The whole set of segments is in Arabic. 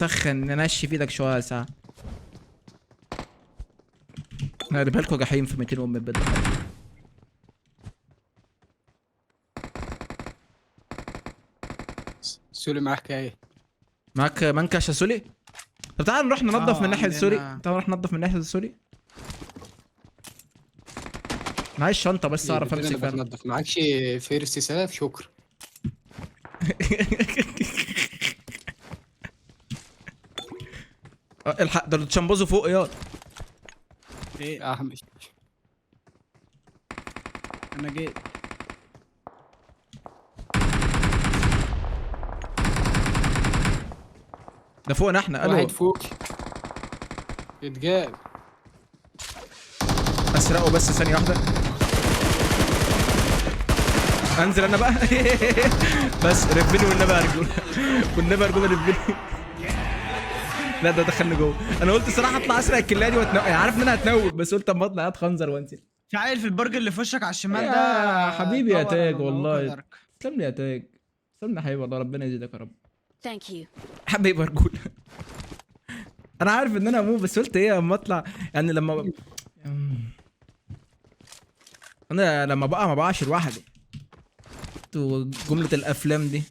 سخن ننشي في ايدك شويه ساعه. هجيبها لكم جحيم في 200 ام البيض. سولي معاك ايه؟ معاك منكش يا سولي؟ طب تعال نروح ننظف من ناحيه عندنا. سوري. تعال نروح ننظف من ناحيه سوري. معايا الشنطه بس اعرف امسك فيها. بتنضف معكش فيرست سلاف؟ شكرا. الحق ده تشمبوزه فوق يا. ايه مش انا جيت. ده فوقنا احنا. الو واحد فوق يتجاب. اسرقه بس ثانيه واحده. انزل انا بقى. بس ربني والنبي يا رجوله. والنبي يا رجوله ربني. لا ده دخلني جوه. انا قلت صراحه اطلع اسرق الكلاني يعني عارف ان انا هتنوب، بس قلت اما اطلع اتخنزر وانزل. في عيل في البرج اللي في وشك على الشمال يا ده. حبيبي يا دور تاج على والله. موقع دارك. تسلم لي يا تاج. تسلم لي يا حبيبي والله، ربنا يزيدك يا رب. Thank you. حبيبي يا رجوله. انا عارف ان انا اموت، بس قلت ايه اما اطلع يعني لما انا لما بقى ما بقاش لوحدي. جملة الافلام دي.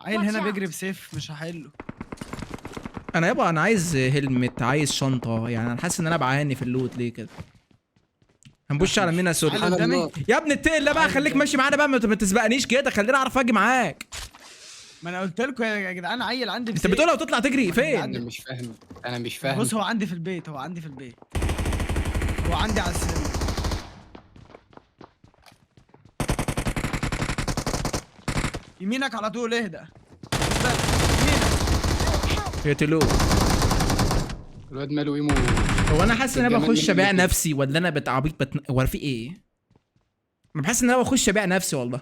عيل Watch هنا out. بيجري بسيف مش هحله. انا يابا انا عايز هيلمت، عايز شنطة، يعني انا حاسس ان انا بعاني في اللوت ليه كده. هنبش على مين يا سوري؟ عيل قدامي. يا ابني اتقل الله بقى، خليك ماشي معانا بقى، ما تسبقنيش كده، خليني اعرف اجي معاك. ما انا قلت لكم يا جدعان عيل عندي انت بسيف. بتقولها وتطلع تجري انا فين؟ مش فاهم. انا مش فاهم. بص هو عندي في البيت، هو عندي في البيت. هو عندي على السلم. يمينك على طول اهدى. يمينك. يقتلوه. الواد ماله ايمو. هو انا حاسس ان انا الجمال بخش من ابيع اللي نفسي ولا انا عبيط ولا في ايه؟ انا بحس ان انا بخش ابيع نفسي والله.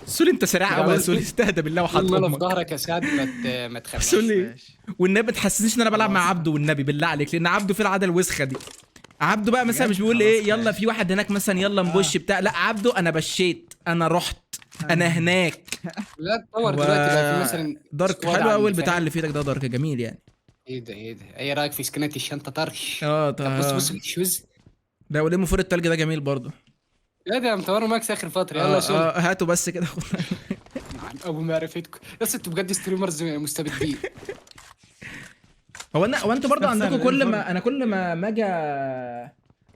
سولي انت سريع قوي يا سولي، استهدى بالله وحط طول ما انا في امك. ظهرك يا سعد ما تخافش. سولي ماشي. والنبي ما تحسسنيش ان انا بلعب مع عبده والنبي بالله عليك، لان عبده في العاده الوسخه دي. عبده بقى مثلا بجد؟ مش بيقول خلاص ايه يلا ماشي. في واحد هناك مثلا يلا نبش بتاع، لا عبده انا بشيت، انا رحت، انا هناك. لا تطور دلوقتي بقى في مثلا دارك سكواد حلو قوي عامل، البتاع فاهم؟ اللي في ايدك ده، دارك جميل يعني. ايه ده ايه رايك في سكنات الشنطه طرش؟ اه طب بص الشوز. ده وليمو فور التلج ده جميل برضه. لا ده مطوره ماكس اخر فتره. يلا يا سولي. هاتوا بس كده. نعم ابو معرفتكم. بس انتوا بجد ستريمرز مستبدين. هو انتوا برضه استفسر عندكم كل الانفورم. ما انا كل ما اجي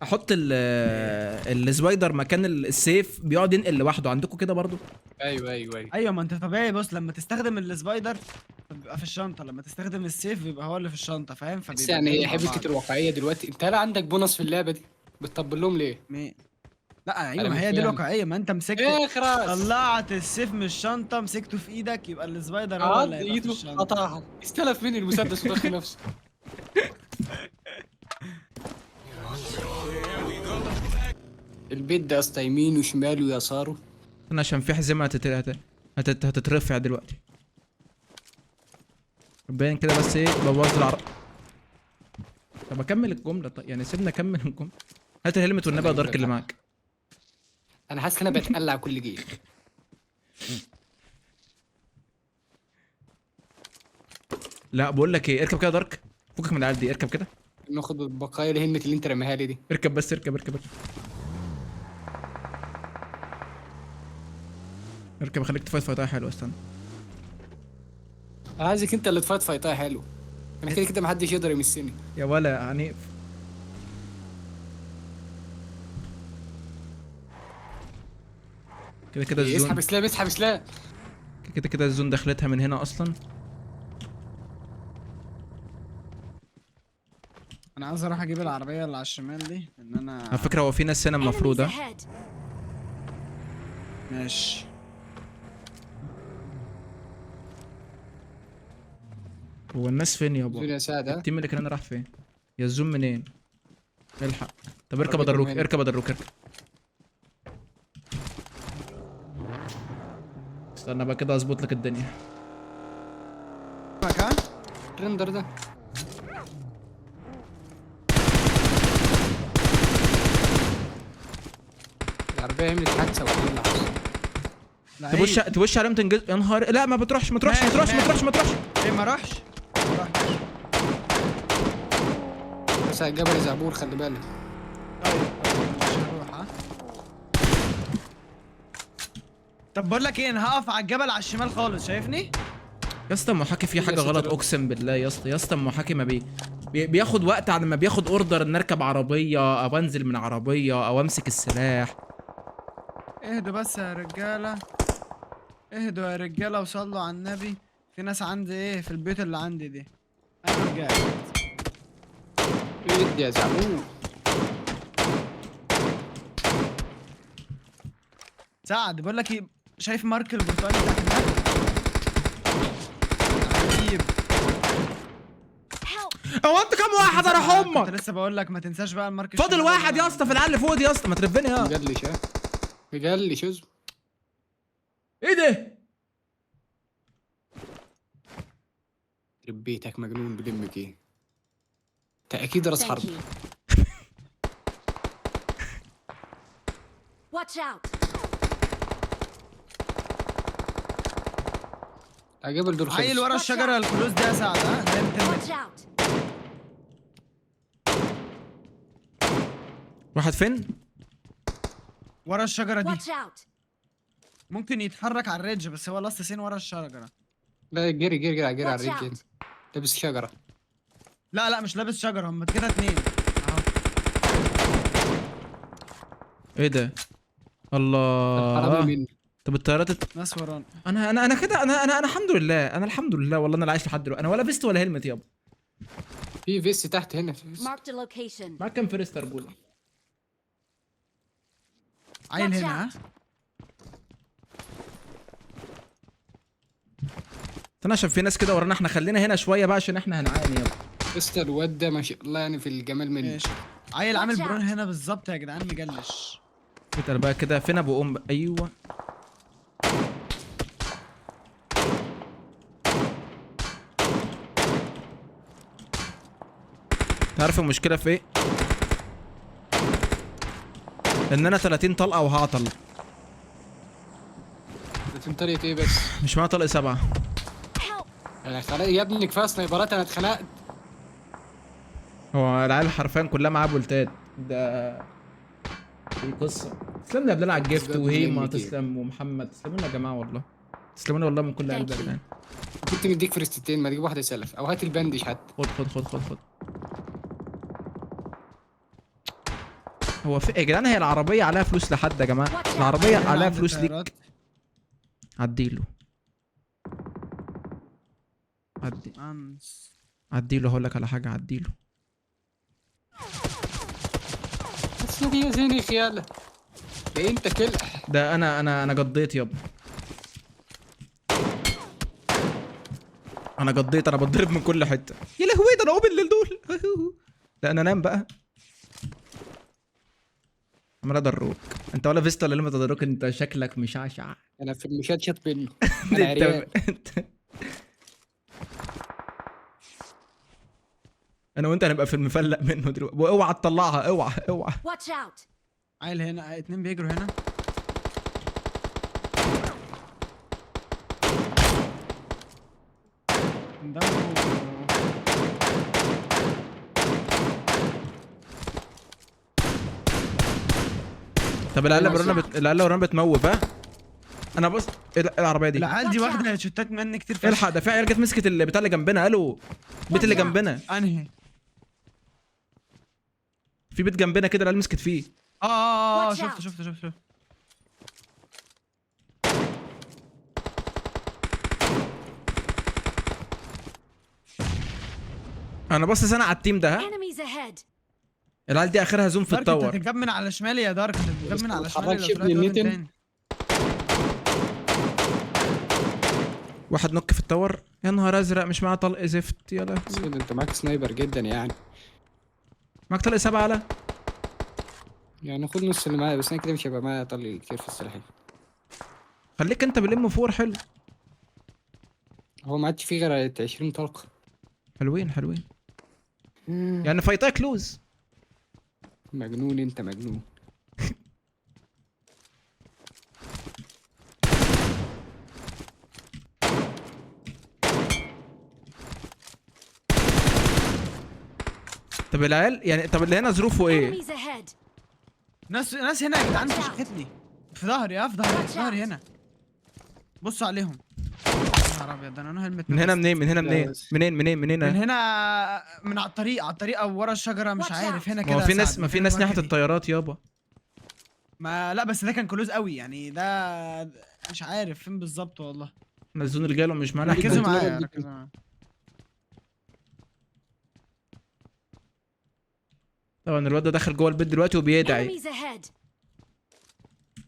احط السبايدر مكان السيف بيقعد ينقل لوحده، عندكم كده برضه؟ ايوه ايوه ما انت طبيعي. بص لما تستخدم السبايدر بيبقى في الشنطه، لما تستخدم السيف بيبقى هو اللي في الشنطه، فاهم؟ بس فبيبقى يعني هي مع بعض. حبكه الواقعيه دلوقتي. انت لا عندك بونص في اللعبه دي بتطبل لهم ليه؟ لا ايوه أنا ما مش هي دي فاهم. الواقعيه. ما انت مسكت ايه خلاص. طلعت السيف من الشنطه، مسكته في ايدك، يبقى السبايدر هو عض اللي هيبقى في ايده الشنطه. قطعها، استلف مني المسدس ودخل نفسه. البيت ده يا اسطى يمين وشمال ويساره. انا عشان في حزمه هتترفع دلوقتي. باين كده بس ايه بوظ العرق. طب اكمل الجمله، طيب يعني سيبنا اكمل الجمله. هات الهلمت والنبي يا دارك اللي معاك. انا حاسس ان انا بتقلع كل جيل. لا بقول لك ايه، اركب كده يا دارك، فكك من العيال دي، اركب كده. ناخد بقايا الهمة اللي انت رميها لي دي. اركب بس اركب. اركب خليك تفايت فايتايه حلوه، استنى. انا عايزك انت اللي تفايت فايتها حلو. انا كده كده محدش يقدر يمسني. يا ولا يا عنيف. كده كده الزون، اسحب اسلام اسحب اسلام. كده كده الزون دخلتها من هنا اصلا. انا عاوز اروح اجيب العربيه اللي على الشمال دي، ان انا على فكره هو في ناس هنا المفروض Enemies ahead. ماشي. هو الناس فين زول يابا؟ يا سعد ها؟ التيم اللي كان راح فين؟ يا الزوم منين؟ الحق. طب اركب عربيتهم ادروك، هنا. اركب ادروك، اركب. استنى بقى كده اظبط لك الدنيا. مكان الرندر ده. العربيه عملت حادثه ولا ايه اللي حصل؟ تبوش عليهم تنجز يا نهار. لا ما بتروحش ما تروحش ما ماشي، تروحش ما ماشي. تروحش ما تروحش. ايه ما اروحش؟ ما اروحش. بس على جبل زعبور خلي بالك. طيب مش هروح ها. طب بقول لك ايه، انا هقف على الجبل على الشمال خالص، شايفني؟ يا اسطى المحاكي فيه يا حاجه ستر غلط رب. اقسم بالله يا اسطى. يا اسطى المحاكي ما بياخد وقت على ما بياخد اوردر ان اركب عربيه او انزل من عربيه او امسك السلاح. اهدوا بس يا رجاله، اهدوا يا رجاله وصلوا على النبي. في ناس عندي ايه في البيوت اللي عندي دي. انا رجعت. ادي يا زعبور. سعد بقول لك ايه، شايف مارك البرتقالي تحت الماب؟ عجيب. هو انت كام واحد اروح كنت امك؟ لسه بقول لك ما تنساش بقى المارك فاضل الشمالي واحد اللي يا أنا اسطى في العيال اللي فوق دي يا اسطى. ما تربني يا مجلش ها، مجلش اصبر. ايه ده؟ يخرب بيتك مجنون بدمك ايه؟ انت اكيد راس Thank حرب. you. Watch out. على جبل دول خلص. عيل ورا الشجره الكلوز دي يا سعد، ها ده 200 Watch متر. out. واحد فين؟ ورا الشجره دي Watch out. ممكن يتحرك على الريدج، بس هو لاست سين ورا الشجره. لا جري جري جري جري على Watch الرجل. out. لابس شجره. لا لا مش لابس شجره، هم كده اتنين اهو. ايه ده؟ الله. حرامي مني. طب الطيارات ناس ورانا. انا كده انا الحمد لله. انا الحمد لله والله انا اللي عايش لحد دلوقتي. انا ولا فيست ولا هيلمت يابا. في فيس تحت هنا في فيس. Marked a location. معاك كام فيرستر بول؟ عيل Watch هنا ها. out. استنى عشان في ناس كده ورانا. احنا خلينا هنا شويه بقى عشان احنا هنعاني يابا. بس الواد ده ما شاء الله يعني في الجمال مني. ماشي. عيل عامل Watch برون out. هنا بالظبط يا جدعان، مجلش. اتقل بقى كده. فين ابو ايوه. تعرف المشكله في ايه؟ ان انا 30 طلقه وهعطل. ده طريقة ايه بس؟ مش معايا طلق 7. Help. انا خلاص يا ابني كفايه سنايبرات انا اتخنقت. هو العيال حرفيا كلها معاه بولتات. ده دي قصه. تسلم لي يا بلال على الجيفت. ده وهيما بجد. تسلم ومحمد تسلموا لنا يا جماعه والله. تسلموا لنا والله من كل قلب يا Thank you. جدعان. كنت مديك فرستتين ما تجيب واحده سلف او هات البندج حتى. خد. هو في يا جدعان هي العربيه عليها فلوس لحد يا جماعه؟ العربيه هنا عليها عند فلوس الطيارات. ليك. عديله عديله. هقول لك على حاجه. عديله. بس دي يا زيني خياله. ده انت كلح. ده انا قضيت يابا. انا قضيت. انا بتضرب من كل حته. يا لهوي ده انا قوم الليل دول. لا انا انام بقى. عمال ادروك. انت ولا فيست ولا لما تدروك. انت شكلك مشعشع. انا في المشات منه. انا عريان. انا وانت هنبقى في المفلق منه دلوقتي. واوعى تطلعها. اوعى. Watch out. عيل هنا، اتنين بيجروا هنا. طب العيال اللي ورانا بتموت ها. انا بص. إيه العربيه دي؟ العيال دي واخده شوتات مني كتير فشخ. الحق ده في عيال جت مسكت البتاع اللي جنبنا. الو. البيت اللي جنبنا. انهي؟ في بيت جنبنا كده العيال مسكت فيه. Watch شفت. انا بص انا على التيم ده ها. Enemies ahead. العيال دي اخرها زوم في دارك انت التاور. هتتجاب من على شمالي يا دارك، انت هتتجاب من على شمالي. متحركش ابن النتن. واحد نوك في التاور. يا نهار ازرق مش معاه طلق زفت. يا لهوي. بس كده انت معاك سنايبر جدا يعني. معاك طلق 7 على. يعني خد نص اللي معايا بس انا كده مش هيبقى معايا طلي كتير في السلاحين. خليك انت بالام 4 حلو. هو ما عادش فيه غير 20 طلقه. حلوين. يعني فايتاك لوز. مجنون انت مجنون. طب العيال يعني، طب اللي هنا ظروفه ايه؟ Enemies ahead. ناس هنا يا جدعان شخت لي في ظهري. في ظهري، Watch في ظهري out. هنا. بصوا عليهم. يا نهار ابيض، ده انا هلمت من هنا منين؟ من هنا لا منين؟ بس. منين من هنا، من على الطريق او ورا الشجره، مش Watch عارف out. هنا ما كده. هو في ناس، سعد، ما في مكان ناس ناحيه الأماكن دي. الطيارات يابا. ما لا، بس ده كان كلوز قوي يعني. ده مش عارف فين بالظبط والله. نزلون رجاله مش معانا ركزوا ركزوا حد. معايا. معايا، ركزوا معايا. طبعا الواد ده دخل جوه البيت دلوقتي وبيدعي. Enemies ahead.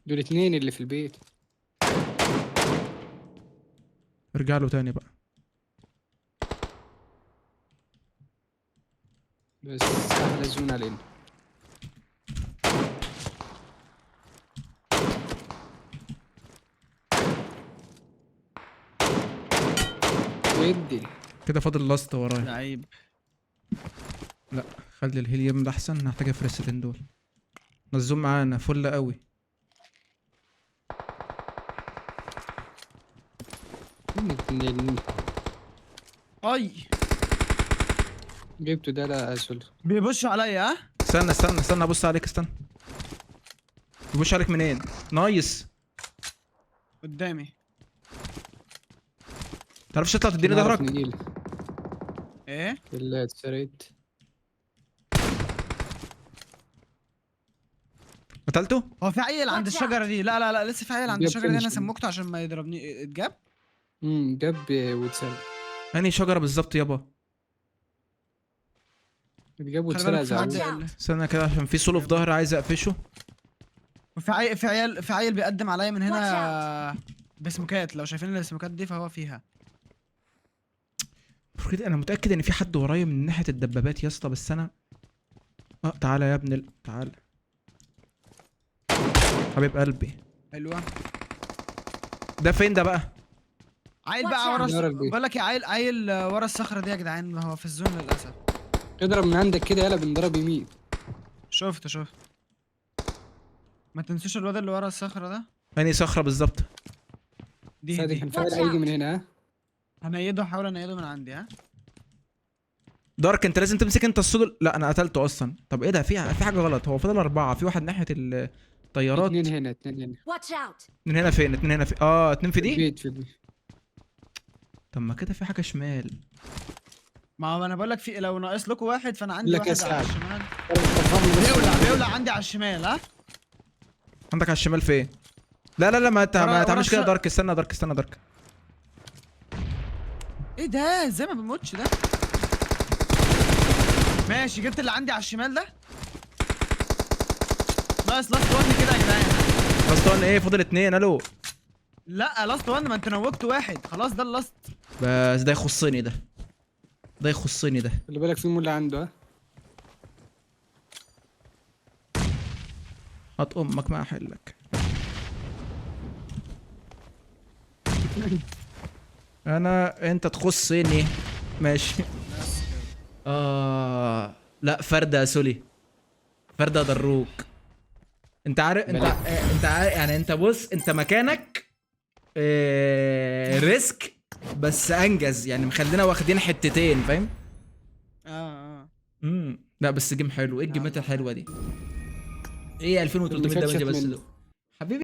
دول 2 اللي في البيت. ارجع له تاني بقى. بس احلى زون علينا. ودي كده فاضل لاست ورايا. لعيب. لا خلي الهيليوم ده احسن، هحتاج افرستين دول. نزوم معانا فل قوي. اي جبته ده. لا اسول. بيبشوا عليا. ها استنى ابص عليك، استنى. يبص عليك منين؟ نايس. قدامي. تعرفش تطلع تديني نعرف ظهرك؟ نجيله. ايه بالله اتسريت. قتلته؟ هو في عيل عند Watch out. الشجره دي. لا لسه في عيل عند جاب الشجره دي. انا finish. سموكته عشان ما يضربني. اتجاب. جاب واتسرق. انهي شجره بالظبط يابا؟ جاب خلي واتسرق بالك في حد زعل. قال. استنى كده عشان في سولو في ظهري عايز اقفشه. في عيل بيقدم عليا من هنا بسموكات. لو شايفين السموكات دي فهو فيها. كده انا متاكد ان في حد ورايا من ناحيه الدبابات يا اسطى، بس انا تعالى يا ابن تعالى حبيب قلبي. حلوه. ده فين ده بقى؟ عيل Watch بقى ورا out. ورا البيت. بقول لك يا عيل ورا الصخره دي يا جدعان. هو في الزون للاسف. اضرب من عندك كده. يلا بنضرب يمين. شفت. ما تنسوش الواد اللي ورا الصخره ده. انهي صخره بالظبط؟ دي كان فاضل هيجي من هنا. ها هنيده. حاول انيده من عندي. ها دارك انت لازم تمسك انت السولو. لا انا قتلته اصلا. طب ايه ده؟ في حاجه غلط. هو فاضل 4، في واحد ناحيه الطيارات. 2 هنا. 2 هنا. Watch out. اتنين هنا فين؟ اتنين هنا فين؟ اتنين في دي. في البيت. طب ما كده في حاجه شمال. ما هو انا بقول لك في، لو ناقص لكم واحد فانا عندي لك يا واحد على سعد. الشمال. بيولع عندي على الشمال. ها عندك على الشمال فين؟ لا ما ورا تعملش كده دارك. استنى دارك. ايه ده؟ ازاي ما بيموتش ده؟ ماشي، جبت اللي عندي على الشمال ده. لاست وان كده يا جدعان. بس طبعا ايه؟ فاضل 2. الو. لا لاست وان، ما انت نوجت واحد خلاص. ده اللاست. بس ده يخصني ده. خلي بالك في مولى عنده. ها هات امك ما احلك. انت تخصني. ماشي. لا فردة يا سولي. فردة دروك. انت عارف انت عارف يعني. انت بص، انت مكانك ريسك بس انجز يعني. مخلينا واخدين حتتين فاهم. لا بس جيم حلو. ايه الجيمات الحلوه دي؟ ايه 2300 اللي دمج فات بس شاف دول؟ منه.